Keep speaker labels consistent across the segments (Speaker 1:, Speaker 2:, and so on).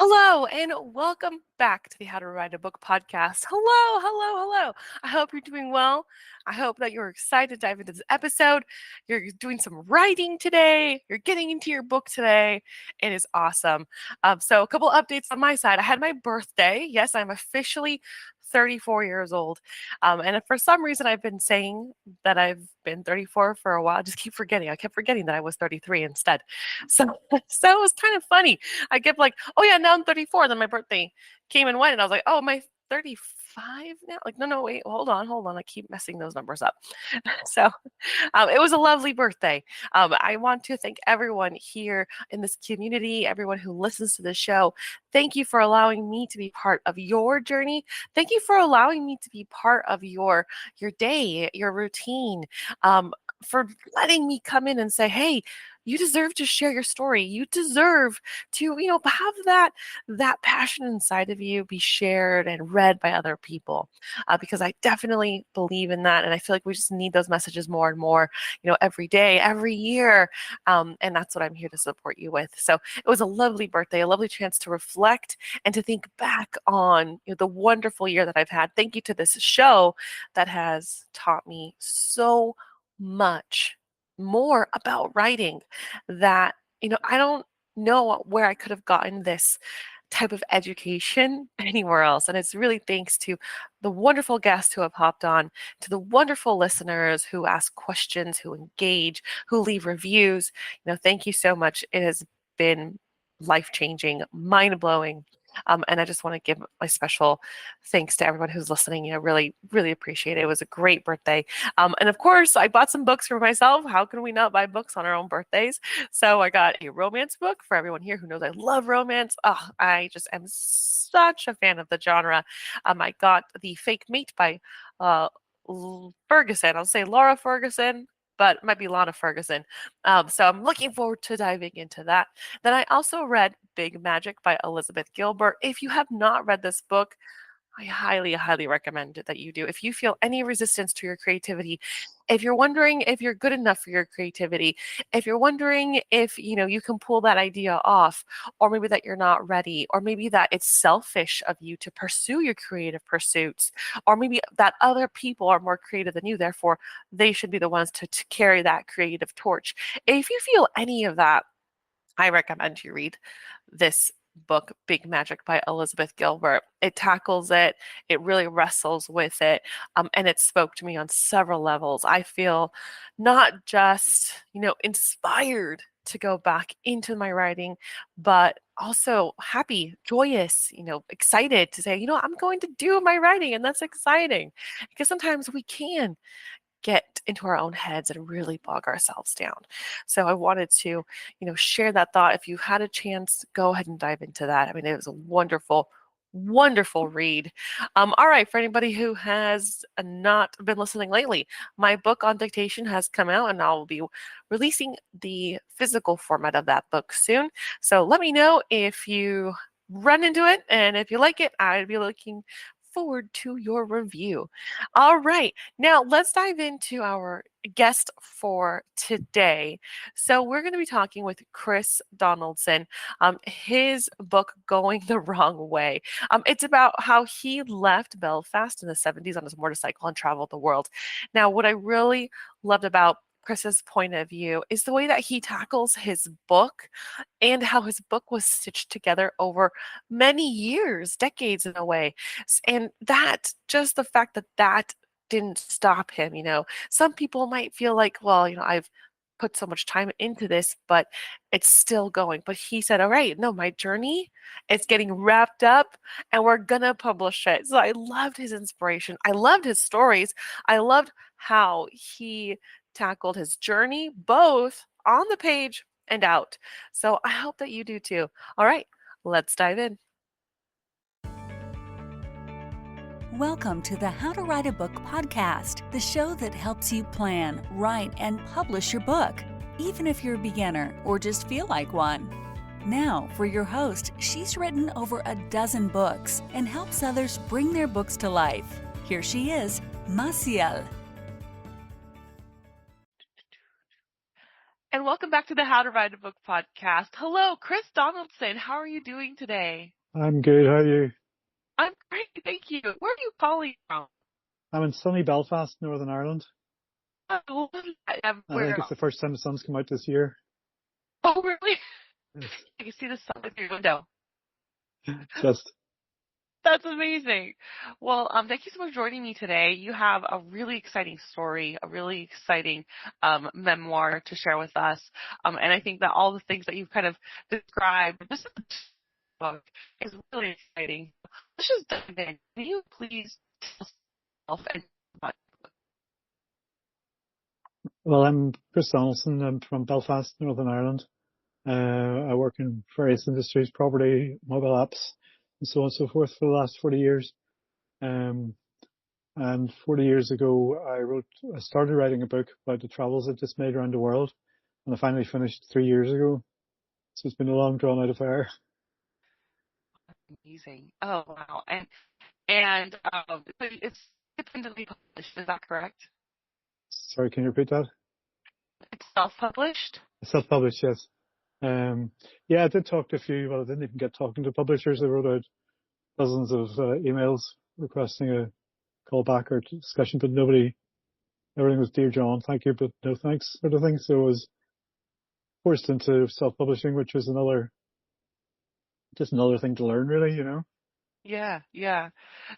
Speaker 1: Hello and welcome back to the How to Write a Book podcast. Hello. I hope you're doing well. I hope that you're excited to dive into this episode. You're doing some writing today. You're getting into your book today. It is awesome. So a couple updates on my side. I had my birthday. Yes, I'm officially 34 years old. And if for some reason I've been saying that I've been 34 for a while, I just keep forgetting. I kept forgetting that I was 33 instead. So, so it was kind of funny. I kept like, oh yeah, now I'm 34. Then my birthday came and went, and I was like, oh, am I 35 now? Like, no, wait, hold on. I keep messing those numbers up. So it was a lovely birthday. I want to thank everyone here in this community, everyone who listens to the show. Thank you for allowing me to be part of your journey. Thank you for allowing me to be part of your day, your routine. For letting me come in and say, hey, you deserve to share your story. You deserve to, have that passion inside of you be shared and read by other people. Because I definitely believe in that, and I feel like we just need those messages more and more, every day, every year, and that's what I'm here to support you with. So it was a lovely birthday, a lovely chance to reflect and to think back on the wonderful year that I've had. Thank you to this show that has taught me so much more about writing that, I don't know where I could have gotten this type of education anywhere else. And it's really thanks to the wonderful guests who have hopped on, to the wonderful listeners who ask questions, who engage, who leave reviews. Thank you so much. It has been life-changing, mind-blowing. And I just want to give my special thanks to everyone who's listening. Really, really appreciate it. It was a great birthday. And of course, I bought some books for myself. How can we not buy books on our own birthdays? So I got a romance book for everyone here who knows I love romance. Oh, I just am such a fan of the genre. I got The Fake Mate by Ferguson. I'll say Laura Ferguson, but it might be Lana Ferguson. So I'm looking forward to diving into that. Then I also read Big Magic by Elizabeth Gilbert. If you have not read this book, I highly, highly recommend that you do. If you feel any resistance to your creativity, if you're wondering if you're good enough for your creativity, if you're wondering if you can pull that idea off, or maybe that you're not ready, or maybe that it's selfish of you to pursue your creative pursuits, or maybe that other people are more creative than you, therefore they should be the ones to carry that creative torch. If you feel any of that, I recommend you read this book, Big Magic by Elizabeth Gilbert. It tackles it, it really wrestles with it, and it spoke to me on several levels. I feel not just, inspired to go back into my writing, but also happy, joyous, excited to say, I'm going to do my writing, and that's exciting because sometimes we can get into our own heads and really bog ourselves down. So I wanted to, share that thought. If you had a chance, go ahead and dive into that. I mean, it was a wonderful read. All right, for anybody who has not been listening lately, my book on dictation has come out, and I'll be releasing the physical format of that book soon. So let me know if you run into it, and if you like it, I'd be looking forward to your review. All right, now let's dive into our guest for today. So we're going to be talking with Chris Donaldson. His book, Going the Wrong Way. It's about how he left Belfast in the 70s on his motorcycle and traveled the world. Now, what I really loved about Chris's point of view is the way that he tackles his book and how his book was stitched together over many years, decades in a way. And that, just the fact that that didn't stop him, some people might feel like, well, I've put so much time into this, but it's still going. But he said, all right, no, my journey is getting wrapped up and we're gonna publish it. So I loved his inspiration. I loved his stories. I loved how he tackled his journey, both on the page and out. So I hope that you do too. All right, let's dive in.
Speaker 2: Welcome to the How to Write a Book podcast, the show that helps you plan, write, and publish your book, even if you're a beginner or just feel like one. Now, for your host, she's written over a dozen books and helps others bring their books to life. Here she is, Maciel.
Speaker 1: And welcome back to the How to Write a Book podcast. Hello, Chris Donaldson. How are you doing today?
Speaker 3: I'm good. How are you?
Speaker 1: I'm great, thank you. Where are you calling from?
Speaker 3: I'm in sunny Belfast, Northern Ireland.
Speaker 1: Oh,
Speaker 3: I think it's the first time the sun's come out this year.
Speaker 1: Oh, really?
Speaker 3: Yes.
Speaker 1: I can see the sun through your window.
Speaker 3: Just.
Speaker 1: That's amazing. Well, thank you so much for joining me today. You have a really exciting story, a really exciting memoir to share with us. And I think that all the things that you've kind of described, this book is really exciting. Let's just dive in. Can you please tell yourself and
Speaker 3: Well, I'm Chris Donaldson. I'm from Belfast, Northern Ireland. I work in various industries, property, mobile apps, and so on and so forth for the last 40 years. And 40 years ago, I started writing a book about the travels I just made around the world, and I finally finished 3 years ago. So it's been a long, drawn out affair.
Speaker 1: amazing. Oh wow. And so it's independently published, is that correct?
Speaker 3: Sorry, can you repeat that?
Speaker 1: It's self-published?
Speaker 3: Self-published, yes. Yeah, I did talk to a few. Well, I didn't even get talking to publishers. I wrote out dozens of emails requesting a call back or discussion, but everything was "Dear John, thank you, but no thanks" sort of thing. So I was forced into self-publishing, which was just another thing to learn, really, you know.
Speaker 1: Yeah, yeah.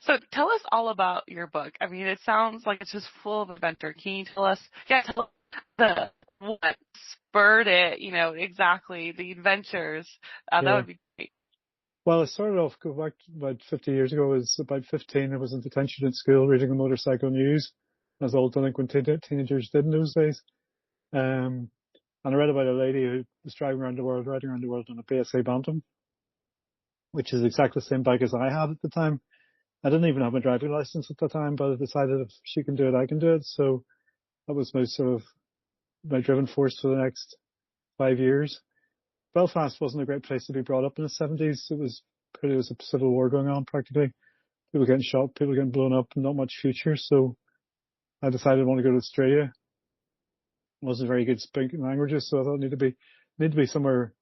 Speaker 1: So tell us all about your book. I mean, it sounds like it's just full of adventure. Can you tell us, tell us what spurred it, exactly, the adventures. That
Speaker 3: Yeah.
Speaker 1: would be great.
Speaker 3: Well, I started off, go back about 50 years ago. I was about 15. I was in detention at school reading the motorcycle news, as all delinquent teenagers did in those days. Um, and I read about a lady who was riding around the world on a PSA Bantam, which is exactly the same bike as I had at the time. I didn't even have my driving license at the time, but I decided if she can do it, I can do it. So that was my driven force for the next 5 years. Belfast wasn't a great place to be brought up in the 70s. There was a civil war going on practically. People getting shot, people getting blown up, not much future. So I decided I want to go to Australia. I wasn't very good at speaking languages, so I thought I need to be somewhere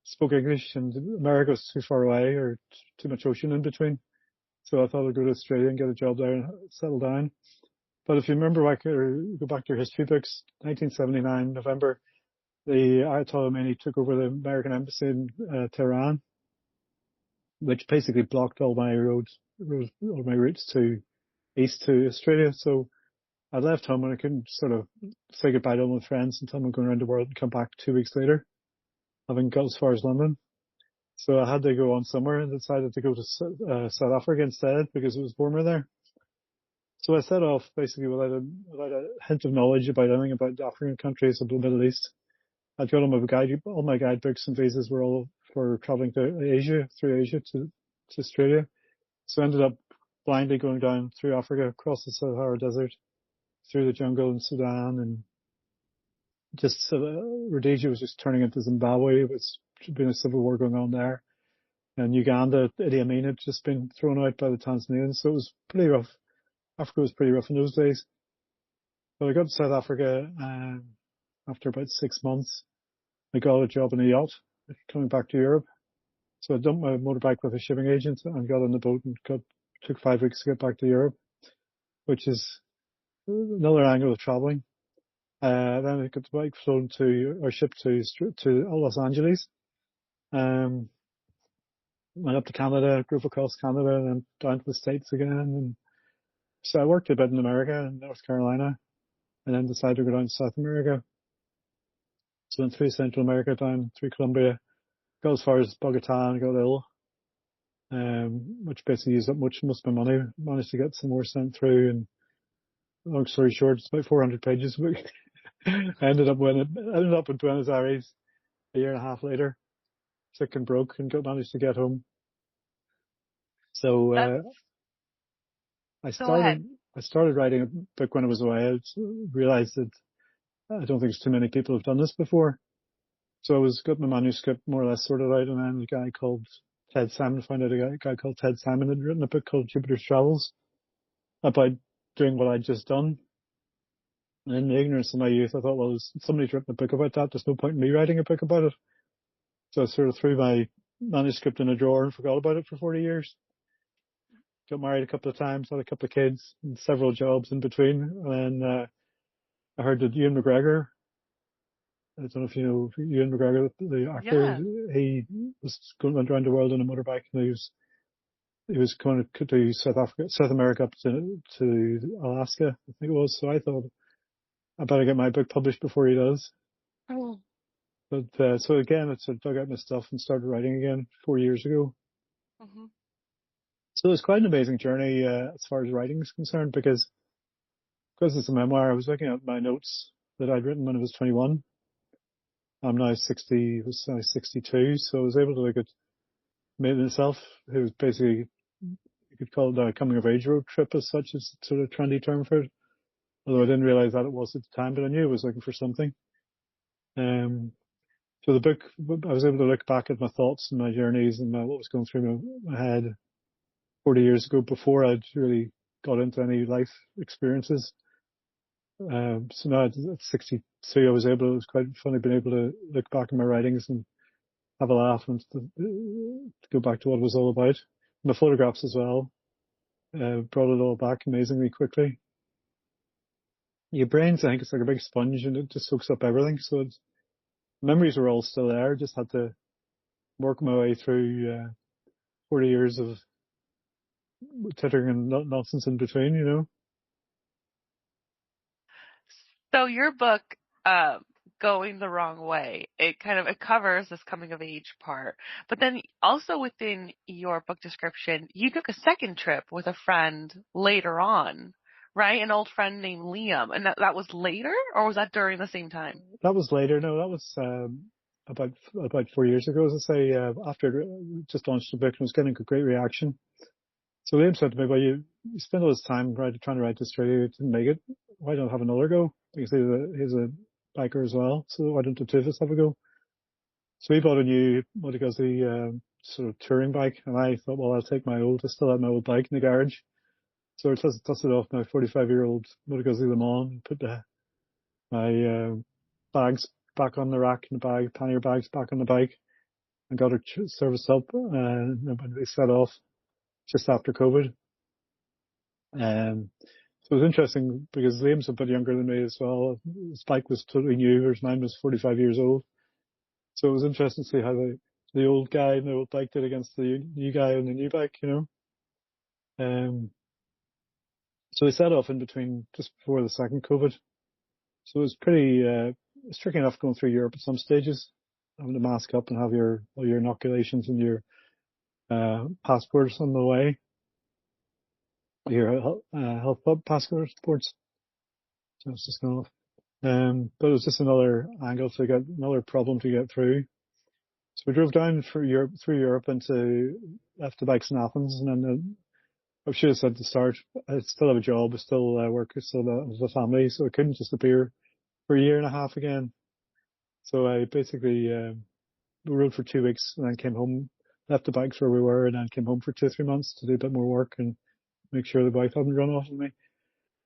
Speaker 3: spoke English, and America was too far away or too much ocean in between. So I thought I'd go to Australia and get a job there and settle down. But if you remember back or go back to your history books, 1979, November, the Ayatollah Khomeini took over the American embassy in Tehran, which basically blocked all my all my routes to east to Australia. So I left home and I couldn't sort of say goodbye to all my friends and tell them I'm going around the world and come back 2 weeks later, having got as far as London. So I had to go on somewhere and decided to go to South Africa instead because it was warmer there. So I set off basically without a hint of knowledge about anything about the African countries of the Middle East. I'd got all my guidebooks and visas were all for traveling to Asia, through Asia to Australia. So I ended up blindly going down through Africa, across the Sahara Desert, through the jungle in Sudan, and just Rhodesia was just turning into Zimbabwe. It was been a civil war going on there. And Uganda, Idi Amin had just been thrown out by the Tanzanians. So it was pretty rough. Africa was pretty rough in those days. But I got to South Africa after about 6 months. I got a job in a yacht coming back to Europe. So I dumped my motorbike with a shipping agent and got on the boat and took 5 weeks to get back to Europe, which is another angle of traveling. Then I got the bike flown shipped to Los Angeles. Went up to Canada, drove across Canada, and then down to the States again. And so I worked a bit in America and North Carolina, and then decided to go down to South America. So went through Central America, down through Colombia, got as far as Bogota and got ill, which basically used up most of my money. Managed to get some more sent through, and long story short, it's about 400 pages. I ended up in Buenos Aires a year and a half later, sick and broke, and managed to get home. So I
Speaker 1: Go ahead.
Speaker 3: started writing a book when I was away. I realized that I don't think there's too many people who've done this before. So I got my manuscript more or less sorted out, and then a guy called Ted Simon found out a guy called Ted Simon had written a book called Jupiter's Travels about doing what I'd just done. And in the ignorance of my youth, I thought, well, somebody's written a book about that. There's no point in me writing a book about it. So I sort of threw my manuscript in a drawer and forgot about it for 40 years. Got married a couple of times, had a couple of kids, and several jobs in between. And I heard that Ewan McGregor, I don't know if you know Ewan McGregor, the actor,
Speaker 1: Yeah.
Speaker 3: he went around the world on a motorbike, and he was going to do South America up to Alaska, I think it was. So I thought, I better get my book published before he does.
Speaker 1: Oh.
Speaker 3: But so again, I sort of dug out my stuff and started writing again 4 years ago.
Speaker 1: Mm-hmm.
Speaker 3: So it was quite an amazing journey as far as writing is concerned, because it's a memoir. I was looking at my notes that I'd written when I was 21. I'm now 60, was now 62, so I was able to look at me myself, who was basically, you could call it a coming of age road trip as such, as sort of trendy term for it. Although I didn't realize that it was at the time, but I knew I was looking for something. So the book, I was able to look back at my thoughts and my journeys and what was going through my head 40 years ago before I'd really got into any life experiences. So now at 63, it was quite funny being able to look back at my writings and have a laugh and to go back to what it was all about. And the photographs as well, brought it all back amazingly quickly. Your brain's, I think, it's like a big sponge and it just soaks up everything. So memories were all still there. Just had to work my way through 40 years of tittering and nonsense in between, you know.
Speaker 1: So your book, Going the Wrong Way, it covers this coming of age part, but then also within your book description, you took a second trip with a friend later on, right? An old friend named Liam, and that was later, or was that during the same time?
Speaker 3: That was later. No, that was about 4 years ago, as I say, after just launched the book and was getting a great reaction. So Liam said to me, well, you spend all this time trying to write this story, you didn't make it. Why don't have another go? Because he's a biker as well. So why don't the two of us have a go? So he bought a new Moto Guzzi sort of touring bike. And I thought, well, I'll take I still had my old bike in the garage. So I dusted off my 45-year-old Moto Guzzi Le Mans, put my bags back on the rack and pannier bags back on the bike, and got it serviced up. And when they set off just after COVID. So it was interesting because Liam's a bit younger than me as well. His bike was totally new, whereas mine was 45 years old. So it was interesting to see how the old guy and the old bike did against the new guy on the new bike, you know. So we set off in between just before the second COVID. So it was it's tricky enough going through Europe at some stages, having to mask up and have all your inoculations and your passports on the way. Your health passports. So it's just going off. But it was just another another problem to get through. So we drove down through Europe left the bikes in Athens, and then I should have said to start, I still have a job, I still work, I still have a family, so I couldn't just appear for a year and a half again. So I basically rode for 2 weeks and then came home, left the bikes where we were, and then came home for 2 or 3 months to do a bit more work and make sure the bike hadn't run off of me.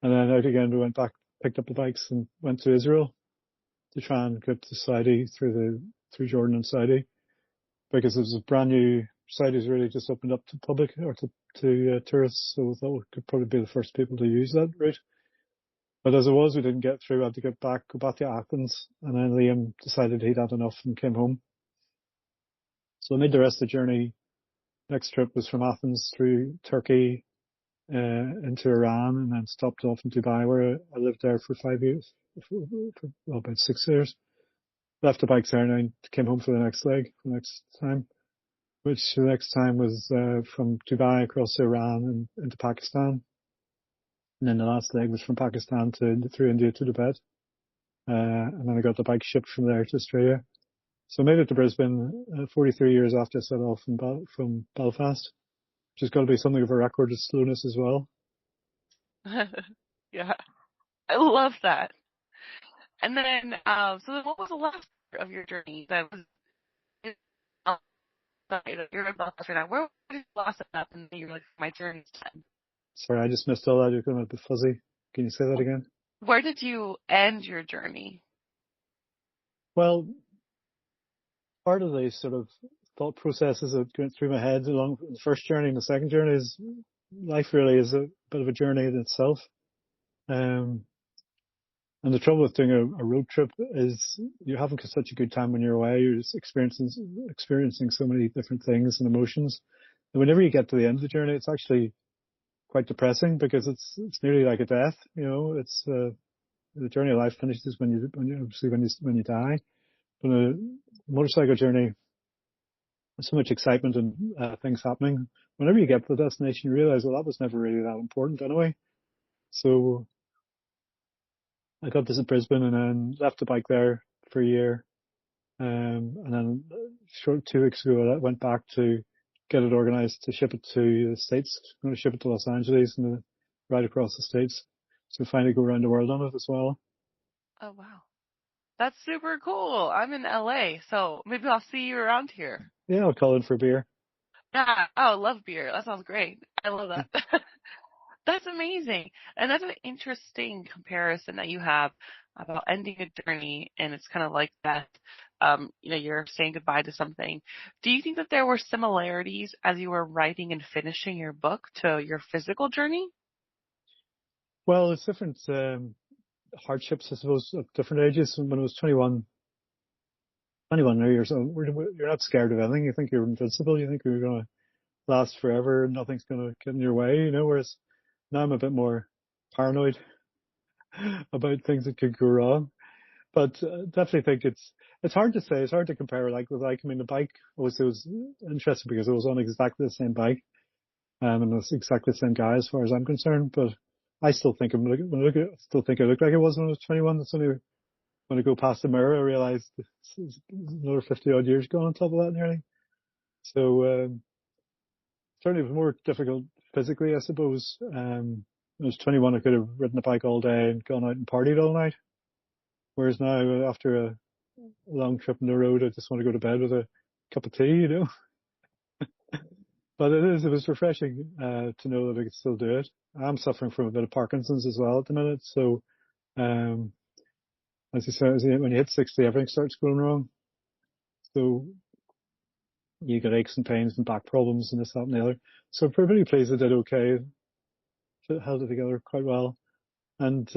Speaker 3: And then out again, we went back, picked up the bikes and went to Israel to try and get to Saudi through Jordan and Saudi, because it was a brand new, Saudi's really just opened up to public or to tourists. So we thought we could probably be the first people to use that route. But as it was, we didn't get through. I had to go back to Athens, and then Liam decided he'd had enough and came home. So I made the rest of the journey. Next trip was from Athens through Turkey, into Iran, and then stopped off in Dubai, where I lived there for 5 years, for about 6 years. Left the bikes there and I came home for the next leg, the next time, which the next time was from Dubai across to Iran and into Pakistan. And then the last leg was from Pakistan through India to Tibet. And then I got the bike shipped from there to Australia. So I made it to Brisbane 43 years after I set off from Belfast, which has got to be something of a record of slowness as well.
Speaker 1: Yeah, I love that. And then, so then what was the last part of your journey that was you're in Belfast right now? Where did you last end up? And you're like, my journey's done.
Speaker 3: Sorry, I just missed all that. You're going a bit fuzzy. Can you say that again?
Speaker 1: Where did you end your journey?
Speaker 3: Well, part of the sort of thought processes that went through my head along the first journey and the second journey is life really is a bit of a journey in itself. Um, and the trouble with doing a road trip is you're having such a good time when you're away. You're just experiencing so many different things and emotions. And whenever you get to the end of the journey, it's actually quite depressing because it's nearly like a death. You know, it's the journey of life finishes when you die. But a motorcycle journey, there's so much excitement and things happening. Whenever you get to the destination, you realize, well, that was never really that important anyway. So I got this at Brisbane and then left the bike there for a year. And then short 2 weeks ago, I went back to get it organized to ship it to the States. I'm going to ship it to Los Angeles and right across the States. So finally go around the world on it as well.
Speaker 1: Oh, wow. That's super cool. I'm in LA, so maybe I'll see you around here.
Speaker 3: Yeah, I'll call in for a beer.
Speaker 1: Yeah. Oh, love beer. That sounds great. I love that. That's amazing. And that's an interesting comparison that you have about ending a journey and it's kind of like that, you're saying goodbye to something. Do you think that there were similarities as you were writing and finishing your book to your physical journey?
Speaker 3: Well, it's different hardships, I suppose, at different ages. When I was 21 years old, you're not scared of anything. You think you're invincible. You think you're going to last forever. Nothing's going to get in your way, whereas now I'm a bit more paranoid about things that could go wrong. But definitely think it's hard to say. It's hard to compare with. I mean, the bike obviously was interesting because it was on exactly the same bike, and it's exactly the same guy as far as I'm concerned. But I still think still think I look like I was when I was 21. It's only when I go past the mirror, I realize it's another 50 odd years gone on top of that nearly. So, certainly it was more difficult physically, I suppose. When I was 21, I could have ridden a bike all day and gone out and partied all night. Whereas now, after a long trip on the road, I just want to go to bed with a cup of tea. But it was refreshing, to know that I could still do it. I'm suffering from a bit of Parkinson's as well at the minute. So, um, as you said, when you hit 60, everything starts going wrong. So you get aches and pains and back problems and this, that and the other. So I'm pretty pleased I did okay. Held it together quite well. And,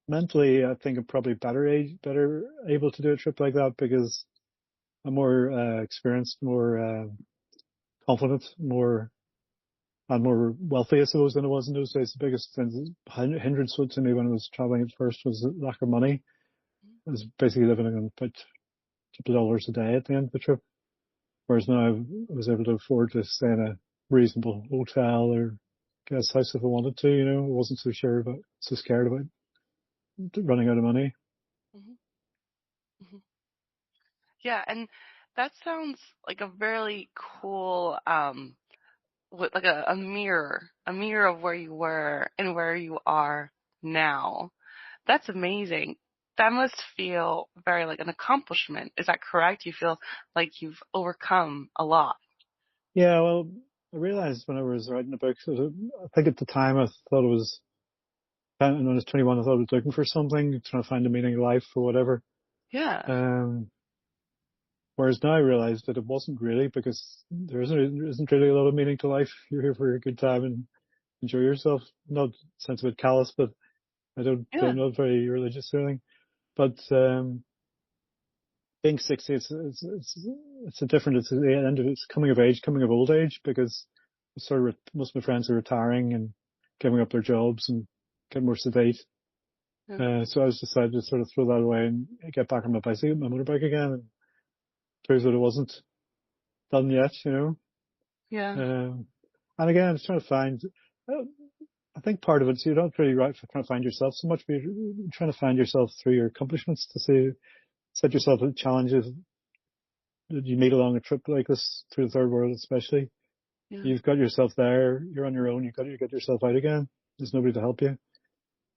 Speaker 3: mentally, I think I'm probably better able to do a trip like that because I'm more, experienced, more, confident, more wealthy, I suppose, than I was in those days. The biggest hindrance to me when I was traveling at first was the lack of money. I was basically living on about a couple of dollars a day at the end of the trip. Whereas now I was able to afford to stay in a reasonable hotel or guest house if I wanted to, I wasn't so scared about running out of money.
Speaker 1: Hmm. Hmm. Yeah, and that sounds like a very cool, with like a mirror of where you were and where you are now. That's amazing. That must feel very like an accomplishment. Is that correct? You feel like you've overcome a lot.
Speaker 3: Yeah, well, I realized when I was writing the book, I think at the time I thought it was, when I was 21, I thought I was looking for something, trying to find a meaning in life or whatever.
Speaker 1: Yeah.
Speaker 3: Um, Whereas now I realize that it wasn't really because there isn't really a lot of meaning to life. You're here for a good time and enjoy yourself. Not sounds a bit callous, but
Speaker 1: Yeah.
Speaker 3: I'm not very religious or anything. But, being 60, it's a different, it's the end of it's coming of old age because most of my friends are retiring and giving up their jobs and getting more sedate.
Speaker 1: Yeah.
Speaker 3: So I was decided to sort of throw that away and get back on my motorbike again. And turns out it wasn't done yet.
Speaker 1: Yeah.
Speaker 3: And again, I was trying to find, uh, I think part of it is you're not really right for trying to find yourself so much, but you're trying to find yourself through your accomplishments set yourself challenges that you meet along a trip like this through the third world, especially.
Speaker 1: Yeah.
Speaker 3: You've got yourself there. You're on your own. You've got to get yourself out again. There's nobody to help you.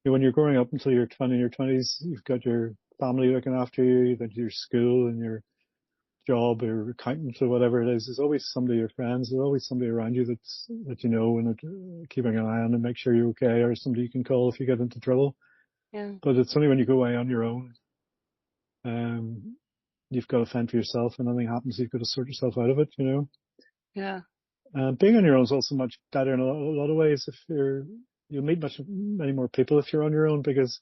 Speaker 3: When you're growing up until you're 20 in your 20s, you've got your family looking after you, you've got your school and your job or accountant or whatever it is, there's always somebody, your friends, there's always somebody around you that you know and that, keeping an eye on and make sure you're okay, or somebody you can call if you get into trouble.
Speaker 1: Yeah.
Speaker 3: But it's only when you go away on your own, you've got to fend for yourself, and anything happens, you've got to sort yourself out of it, you know.
Speaker 1: Yeah.
Speaker 3: Being on your own is also much better in a lot of ways. You'll meet many more people if you're on your own, because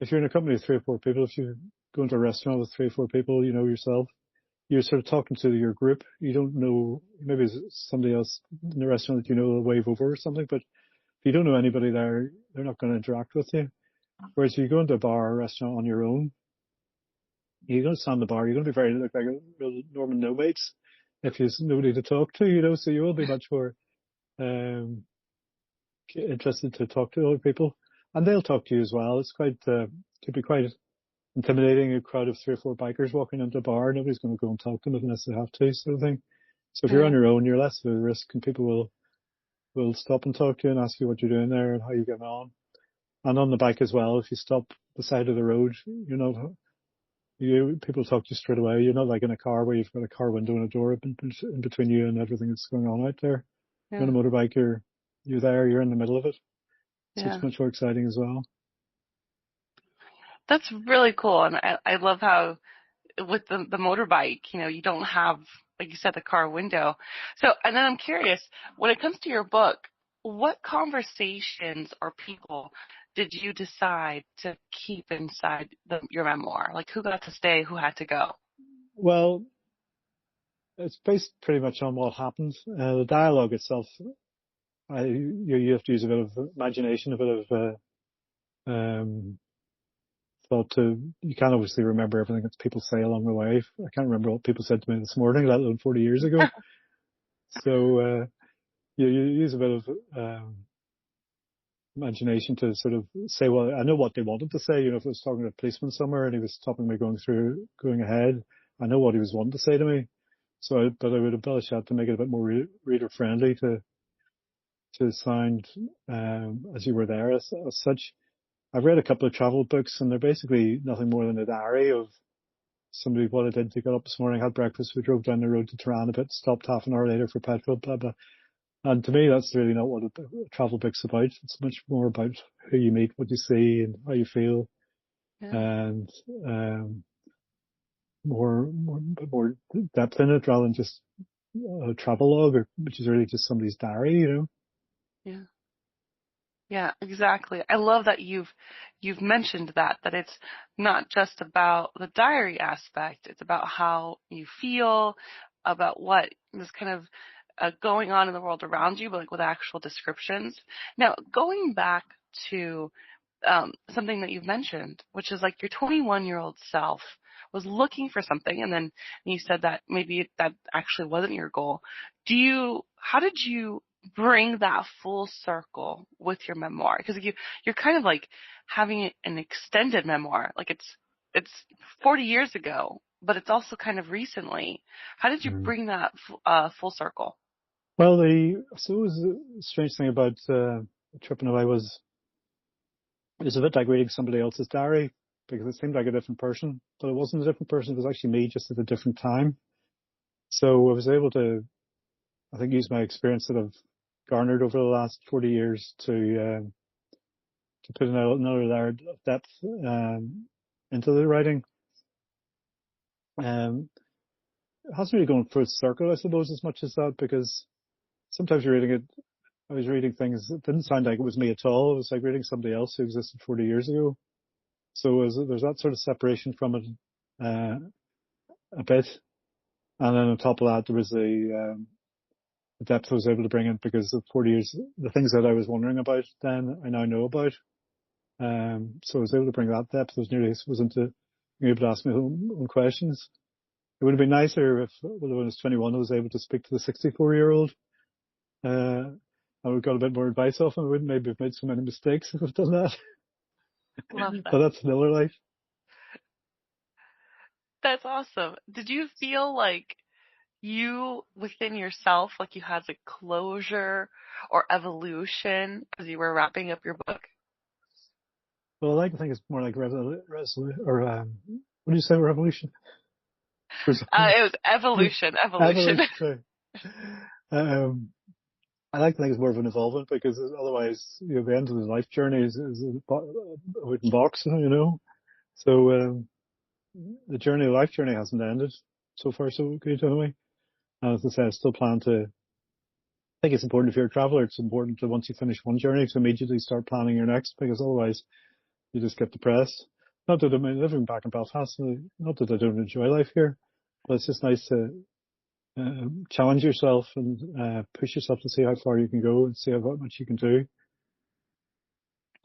Speaker 3: if you're in a company of 3 or 4 people, if you go into a restaurant with 3 or 4 people, you know yourself, you're sort of talking to your group. You don't know, maybe it's somebody else in the restaurant that you know will wave over or something, but if you don't know anybody there, they're not going to interact with you. Whereas if you go into a bar or restaurant on your own, you're going to stand in the bar, you're going to be very like a real Norman no mates if there's nobody to talk to, you know, so you will be much more um, interested to talk to other people, and they'll talk to you as well. It's could be quite intimidating, a crowd of 3 or 4 bikers walking into a bar. Nobody's going to go and talk to them unless they have to, sort of thing. So if you're on
Speaker 1: Yeah.
Speaker 3: your own, you're less of a risk, and people will stop and talk to you and ask you what you're doing there and how you're getting on. And on the bike as well, if you stop the side of the road, people talk to you straight away. You're not like in a car where you've got a car window and a door in between you and everything that's going on out there.
Speaker 1: Yeah.
Speaker 3: You're on a motorbike, you're there, you're in the middle of it. So
Speaker 1: Yeah.
Speaker 3: it's much more exciting as well.
Speaker 1: That's really cool. And I love how with the motorbike, you don't have, like you said, the car window. So, and then I'm curious, when it comes to your book, what conversations or people did you decide to keep inside your memoir? Like, who got to stay, who had to go?
Speaker 3: Well, it's based pretty much on what happened. The dialogue itself, you have to use a bit of imagination, a bit of thought to. You can't obviously remember everything that people say along the way. I can't remember what people said to me this morning, let alone 40 years ago. So you use a bit of imagination to sort of say, well, I know what they wanted to say. If I was talking to a policeman somewhere and he was stopping me going ahead, I know what he was wanting to say to me. But I would embellish that to make it a bit more reader friendly, to sound as you were there as such. I've read a couple of travel books, and they're basically nothing more than a diary of somebody, what I did to get up this morning, had breakfast, we drove down the road to Tirana a bit, stopped half an hour later for petrol, blah, blah. And to me, that's really not what a travel book's about. It's much more about who you meet, what you see, and how you feel,
Speaker 1: Yeah.
Speaker 3: and more depth in it rather than just a travel log, which is really just somebody's diary.
Speaker 1: Yeah. Yeah, exactly. I love that you've mentioned that it's not just about the diary aspect. It's about how you feel, about what is kind of going on in the world around you, but like with actual descriptions. Now, going back to something that you've mentioned, which is like your 21-year-old self was looking for something, and then you said that maybe that actually wasn't your goal. How did you bring that full circle with your memoir? Because you're kind of like having an extended memoir, like it's 40 years ago, but it's also kind of recently. How did you bring that full circle?
Speaker 3: Well, suppose the strange thing about tripping away was it was a bit like reading somebody else's diary, because it seemed like a different person, but it wasn't a different person. It was actually me, just at a different time. So I was able to, I think, use my experience that I've garnered over the last 40 years to put another layer of depth into the writing. It hasn't really gone full circle, I suppose, as much as that, because sometimes you're reading it. I was reading things that didn't sound like it was me at all. It was like reading somebody else who existed 40 years ago. So there's that sort of separation from it a bit. And then on top of that, there was the depth I was able to bring in, because of 40 years, the things that I was wondering about then, I now know about. So I was able to bring that depth. I was into being able to ask my own questions. It would have been nicer if, when I was 21, I was able to speak to the 64-year-old. I would have got a bit more advice off him. I wouldn't maybe have made so many mistakes if I've done that.
Speaker 1: Love
Speaker 3: But
Speaker 1: that.
Speaker 3: that's another life.
Speaker 1: That's awesome. Did you feel like you within yourself, like you had like closure or evolution as you were wrapping up your book?
Speaker 3: Well, I like to think it's more like what do you say, revolution?
Speaker 1: It was evolution.
Speaker 3: Sorry. Um, I like to think it's more of an involvement because otherwise, the end of the life journey is a wooden box, So the life journey hasn't ended. So far, so good anyway. And as I say, I still plan to. I think it's important if you're a traveler. It's important to once you finish one journey to immediately start planning your next, because otherwise you just get depressed. Not that living back in Belfast, not that I don't enjoy life here, but it's just nice to challenge yourself and push yourself to see how far you can go and see how much you can do.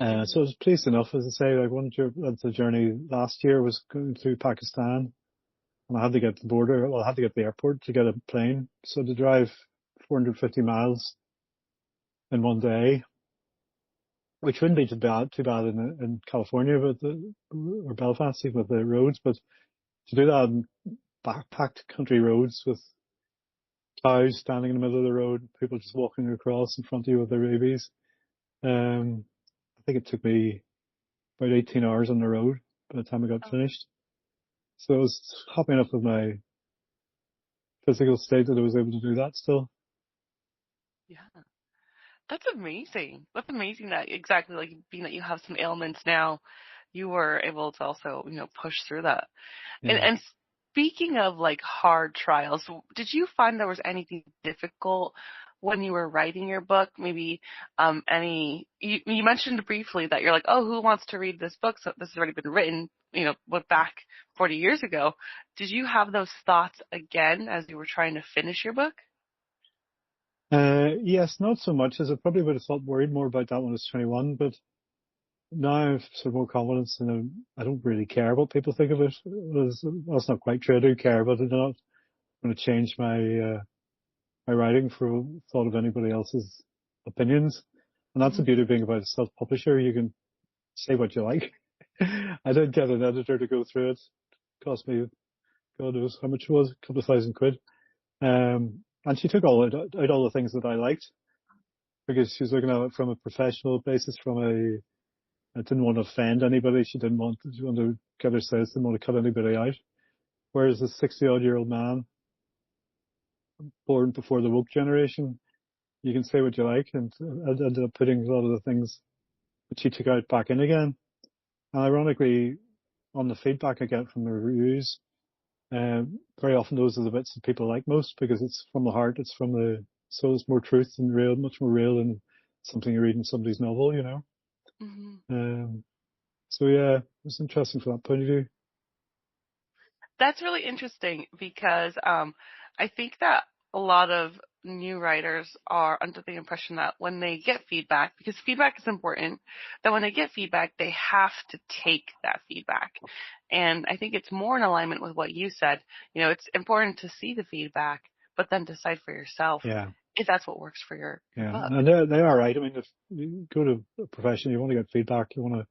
Speaker 3: So I was pleased enough, as I say, like the journey last year was going through Pakistan, and I had to get to the border. Well, I had to get to the airport to get a plane. So to drive 450 miles in one day, which wouldn't be too bad in California, or Belfast, even with the roads, but to do that on packed country roads with cows standing in the middle of the road, people just walking across in front of you with their babies. I think it took me about 18 hours on the road by the time I got finished. So I was happy enough with my physical state that I was able to do that still.
Speaker 1: Yeah. That's amazing. That's amazing that exactly like being that you have some ailments now, you were able to also, push through that.
Speaker 3: Yeah.
Speaker 1: And speaking of like hard trials, did you find there was anything difficult when you were writing your book? Maybe you mentioned briefly that you're like, oh, who wants to read this book? So this has already been written, back 40 years ago. Did you have those thoughts again as you were trying to finish your book?
Speaker 3: Yes, not so much as I probably would have worried more about that when I was 21, but now I have sort of more confidence and I don't really care what people think of it. That's not quite true. I do care, but I'm not going to change my writing for thought of anybody else's opinions. And that's the beauty of being about a self-publisher. You can say what you like. I did get an editor to go through it. It cost me, God knows how much it was, a couple of £1,000. And she took out all the things that I liked, because she was looking at it from a professional basis, I didn't want to offend anybody. She wanted to get her sense, didn't want to cut anybody out. Whereas a 60-odd-year-old man, born before the woke generation, you can say what you like, and I ended up putting a lot of the things that she took out back in again. And ironically, on the feedback I get from the reviews, very often those are the bits that people like most, because it's from the heart, so it's more truth and real, much more real than something you read in somebody's novel, So yeah, it was interesting from that point of view.
Speaker 1: That's really interesting because I think that a lot of new writers are under the impression that when they get feedback, because feedback is important, that when they get feedback, they have to take that feedback. And I think it's more in alignment with what you said. It's important to see the feedback, but then decide for yourself if that's what works for your book.
Speaker 3: And they are right. I mean, if you go to a profession, you want to get feedback, you want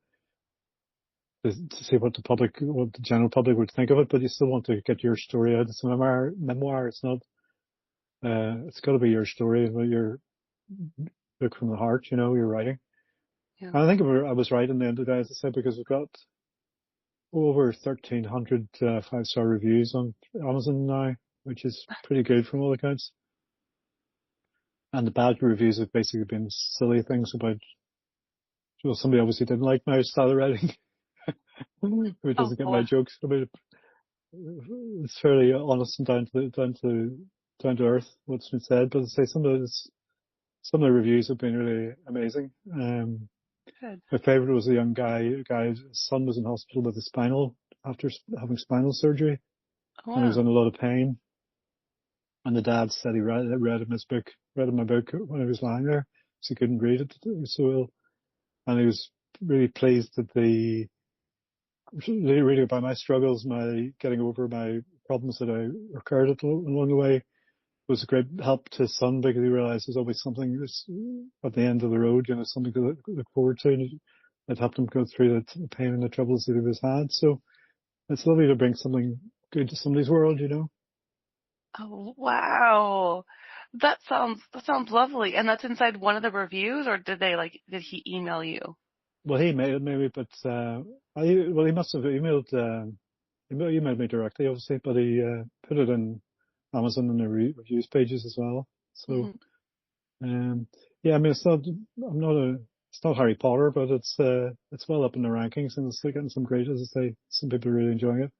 Speaker 3: to see what the general public would think of it, but you still want to get your story out. It's a memoir. It's not. It's got to be your story, your book from the heart. Your writing.
Speaker 1: Yeah.
Speaker 3: And I think I was right in the end of the day, as I said, because we've got over 1,300 5-star reviews on Amazon now, which is pretty good from all accounts. And the bad reviews have basically been silly things about, somebody obviously didn't like my style of writing, who doesn't get my jokes. I mean, it's fairly honest and down to earth what's been said. But I say some of the reviews have been really amazing.
Speaker 1: Good.
Speaker 3: My favorite was a young guy's son was in hospital with after having spinal surgery, and he was in a lot of pain. And the dad said he read in my book when he was lying there, because he couldn't read it. He was so ill. And he was really pleased that reading about my struggles, my getting over my problems that I occurred along the way, was a great help to his son, because he realized there's always something that's at the end of the road, something to look forward to. And it helped him go through the pain and the troubles that he was had. So it's lovely to bring something good to somebody's world,
Speaker 1: Oh, wow. That sounds lovely. And that's inside one of the reviews, or did he email you?
Speaker 3: Well, he made it maybe, but he must have emailed he emailed me directly, obviously, but he put it in Amazon and the reviews pages as well. So,
Speaker 1: Mhm.
Speaker 3: yeah, I mean, it's not Harry Potter, but it's well up in the rankings and it's getting some great, as I say, some people are really enjoying it.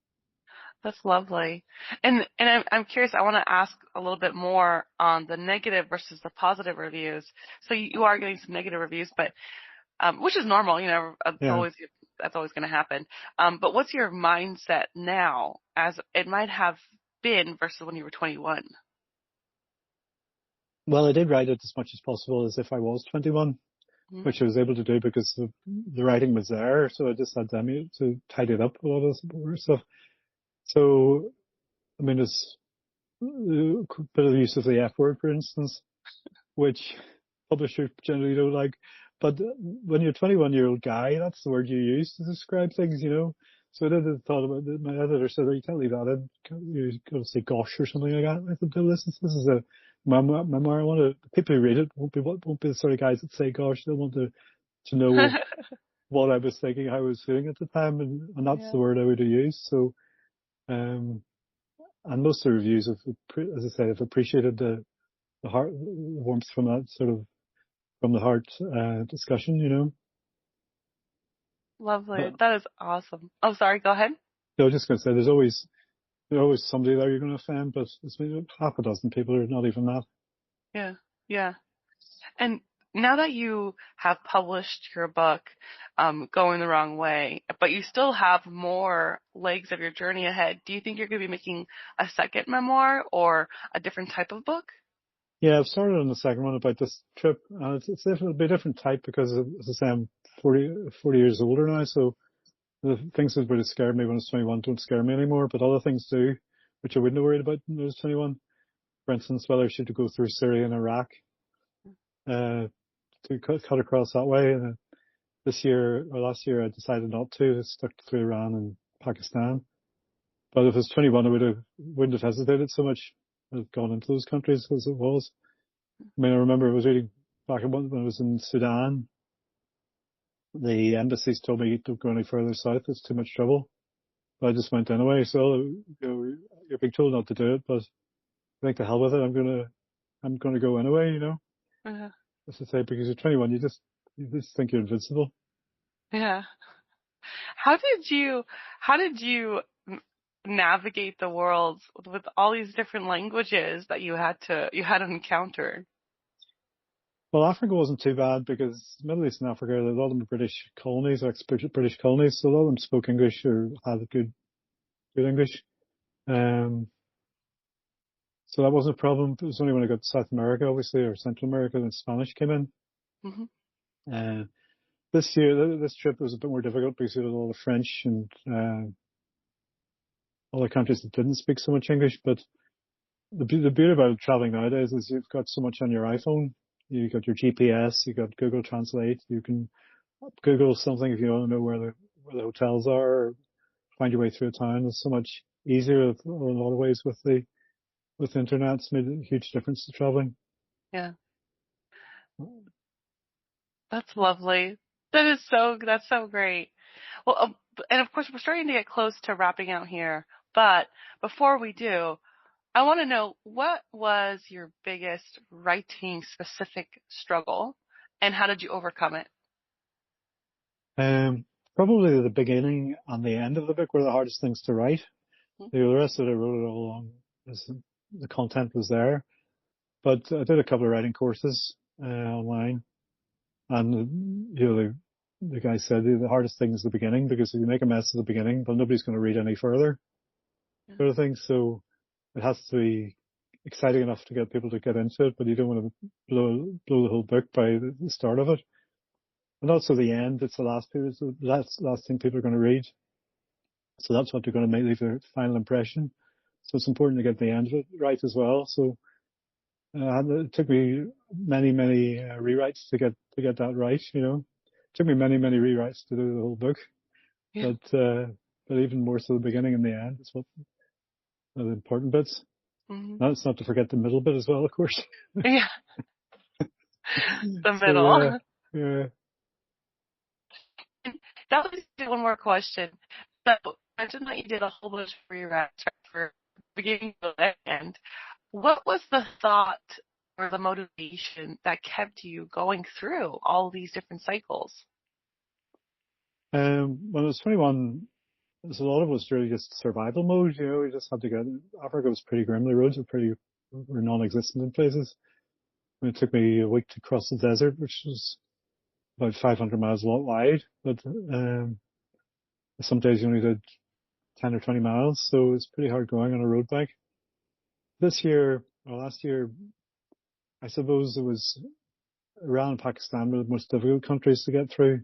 Speaker 1: That's lovely. And I'm curious, I want to ask a little bit more on the negative versus the positive reviews. So you are getting some negative reviews, but which is normal,
Speaker 3: Yeah.
Speaker 1: that's always going to happen. But what's your mindset now as it might have been versus when you were 21?
Speaker 3: Well, I did write it as much as possible as if I was 21,
Speaker 1: Mhm.
Speaker 3: which I was able to do because the writing was there. So I just had to tidy it up a lot of stuff. So, I mean, there's a bit of the use of the F word, for instance, which publishers generally don't like. But when you're a 21-year-old guy, that's the word you use to describe things, you know. So I did thought about it. My editor said, "Oh, you can't leave that in. You got to say gosh or something like that." I said, "No, this is a memoir. I want to people who read it won't be the sort of guys that say gosh. They want to know what I was thinking, how I was feeling at the time, and that's
Speaker 1: Yeah.
Speaker 3: the word I would have used." So, um, and most of the reviews have, as I say, have appreciated the heart, the warmth from that sort of from the heart discussion, you know.
Speaker 1: Lovely.
Speaker 3: But
Speaker 1: That is awesome. Oh, sorry. Go ahead.
Speaker 3: I was just going to say, there's always somebody there you're going to offend, but it's maybe half a dozen people are not even that.
Speaker 1: Yeah. Yeah. And now that you have published your book, Going the Wrong Way, but you still have more legs of your journey ahead, do you think you're going to be making a second memoir or a different type of book?
Speaker 3: Yeah, I've started on the second one about this trip, and it'll be a different type because, as I say, I'm 40 years older now, so the things that would have scared me when I was 21 don't scare me anymore, but other things do, which I wouldn't have worried about when I was 21. For instance, whether I should go through Syria and Iraq, uh, to cut across that way. And this year or last year, I decided not to. I stuck to Iran and Pakistan. But if I was 21, wouldn't have hesitated so much. I'd have gone into those countries as it was. I mean, I remember I was reading back when I was in Sudan. The embassies told me don't go any further south. It's too much trouble. But I just went anyway. So, you're being told not to do it, but I think the hell with it. I'm gonna go anyway. You know,
Speaker 1: Uh,
Speaker 3: as I say, because you're 21, you just think you're invincible.
Speaker 1: yeah. How did you navigate the world with all these different languages that you had to encounter?
Speaker 3: Well, Africa wasn't too bad because Middle East and Africa, a lot of them are British colonies, British colonies, so a lot of them spoke English or had good English. Um, so that wasn't a problem. It was only when I got to South America, obviously, or Central America, that Spanish came in.
Speaker 1: Hmm.
Speaker 3: Uh, this year, this trip was a bit more difficult because we had a lot of French and other countries that didn't speak so much English. But the beauty about traveling nowadays is you've got so much on your iPhone. You got your GPS, you got Google Translate, you can Google something if you want to know where the hotels are, or find your way through a town. It's so much easier in a lot of ways with the internet. It's made a huge difference to traveling.
Speaker 1: Yeah, that's lovely. That's so great. Well, and of course we're starting to get close to wrapping out here, but before we do, I want to know what was your biggest writing specific struggle and how did you overcome it?
Speaker 3: Probably the beginning and the end of the book were the hardest things to write. The rest of it I wrote it all along. The content was there, but I did a couple of writing courses online, and the guy said the hardest thing is the beginning because if you make a mess at the beginning, well, nobody's going to read any further,
Speaker 1: Yeah.
Speaker 3: sort of thing. So it has to be exciting enough to get people to get into it, but you don't want to blow the whole book by the start of it. And also the end, it's the last period, so that's the last thing people are going to read. So that's what they're going to make, leave their final impression. So it's important to get the end of it right as well. So it took me many rewrites to get that right. You know, it took me many rewrites to do the whole book,
Speaker 1: Yeah.
Speaker 3: but even more so the beginning and the end is what are the important bits.
Speaker 1: Hmm.
Speaker 3: Now it's not to forget the middle bit as well, of course.
Speaker 1: Yeah. The
Speaker 3: So yeah,
Speaker 1: middle.
Speaker 3: yeah.
Speaker 1: That was one more question. So mentioned that you did a whole bunch for your for beginning to the end. What was the thought or the motivation that kept you going through all these different cycles?
Speaker 3: When I was 21, there's a lot of it was really just survival mode. We just had to get. Africa was pretty grim. The roads were non-existent in places. It took me a week to cross the desert, which was about 500 miles wide, but some days you only did 10 or 20 miles, so it's pretty hard going on a road bike. Last year, I suppose it was Iran and Pakistan were the most difficult countries to get through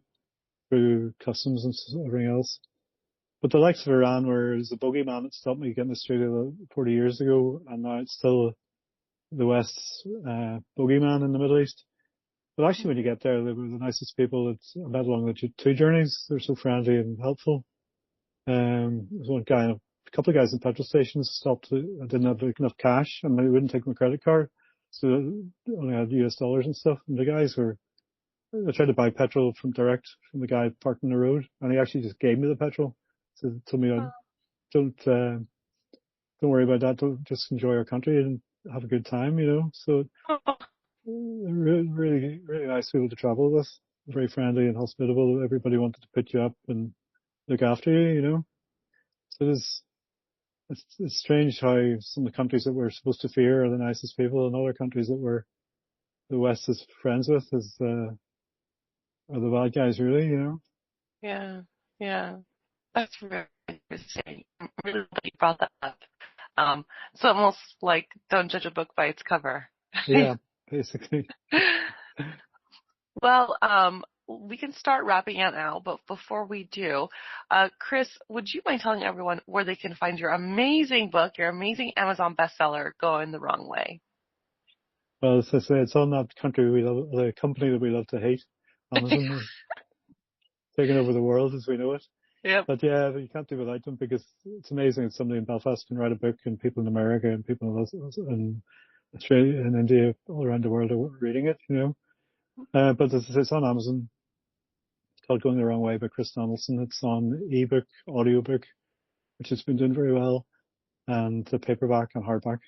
Speaker 3: customs and everything else. But the likes of Iran, where it was the bogeyman that stopped me getting Australia 40 years ago, and now it's still the West's bogeyman in the Middle East. But actually, when you get there, they were the nicest people that I met along the two journeys. They're so friendly and helpful. There's one guy, a couple of guys in petrol stations stopped. I didn't have enough cash, and they wouldn't take my credit card, so I only had US dollars and stuff. And the guys I tried to buy petrol direct from the guy parked on the road, and he actually just gave me the petrol. So he told me, don't worry about that. Don't, just enjoy our country and have a good time, So really, really, really nice people to travel with. Very friendly and hospitable. Everybody wanted to put you up and look after you, So it's strange how some of the countries that we're supposed to fear are the nicest people, and other countries that the West is friends with are the bad guys, really,
Speaker 1: Yeah. That's very interesting. I'm really glad you brought that up. It's almost like don't judge a book by its cover.
Speaker 3: Yeah, basically.
Speaker 1: Well, we can start wrapping out now, but before we do, Chris, would you mind telling everyone where they can find your amazing book, your amazing Amazon bestseller, Going the Wrong Way?
Speaker 3: Well, as I say, it's on that the company that we love to hate. Amazon taking over the world as we know it.
Speaker 1: Yep.
Speaker 3: But yeah, you can't do without them, because it's amazing that somebody in Belfast can write a book, and people in America and people in Australia and India, all around the world are reading it, But it's on Amazon. It's called Going the Wrong Way by Chris Donaldson. It's on ebook, audiobook, which has been doing very well, and the paperback and hardback.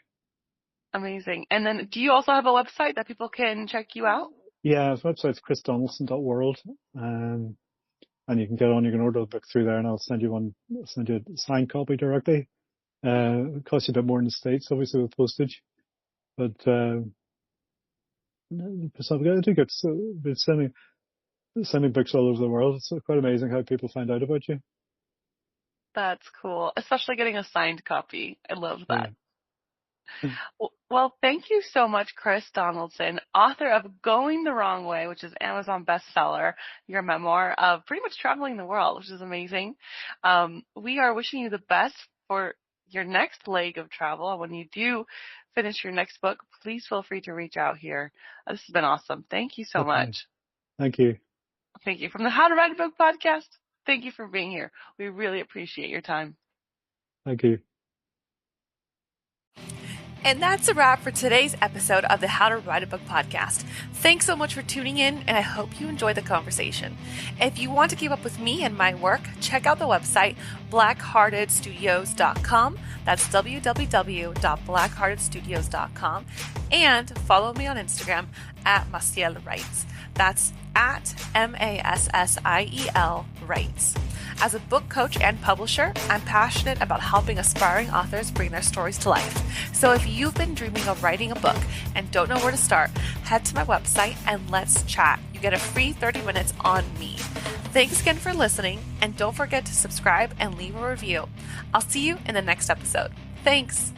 Speaker 1: Amazing. And then do you also have a website that people can check you out?
Speaker 3: Yeah, his website's chrisdonaldson.world. And you can order the book through there, and I'll send you a signed copy directly. It costs you a bit more in the States, obviously, with postage. But, I do get sending books all over the world. It's quite amazing how people find out about you.
Speaker 1: That's cool. Especially getting a signed copy. I love that.
Speaker 3: Yeah.
Speaker 1: Well, thank you so much, Chris Donaldson, author of Going the Wrong Way, which is Amazon bestseller, your memoir of pretty much traveling the world, which is amazing. We are wishing you the best for your next leg of travel. And when you do finish your next book, please feel free to reach out here. This has been awesome. Thank you so much.
Speaker 3: Thank you.
Speaker 1: Thank you. From the How to Write a Book podcast, thank you for being here. We really appreciate your time.
Speaker 3: Thank you.
Speaker 1: And that's a wrap for today's episode of the How to Write a Book podcast. Thanks so much for tuning in, and I hope you enjoyed the conversation. If you want to keep up with me and my work, check out the website blackheartedstudios.com. That's www.blackheartedstudios.com. And follow me on Instagram at Massiel Writes. That's at MASSIEL Writes. As a book coach and publisher, I'm passionate about helping aspiring authors bring their stories to life. So if you've been dreaming of writing a book and don't know where to start, head to my website and let's chat. You get a free 30 minutes on me. Thanks again for listening, and don't forget to subscribe and leave a review. I'll see you in the next episode. Thanks.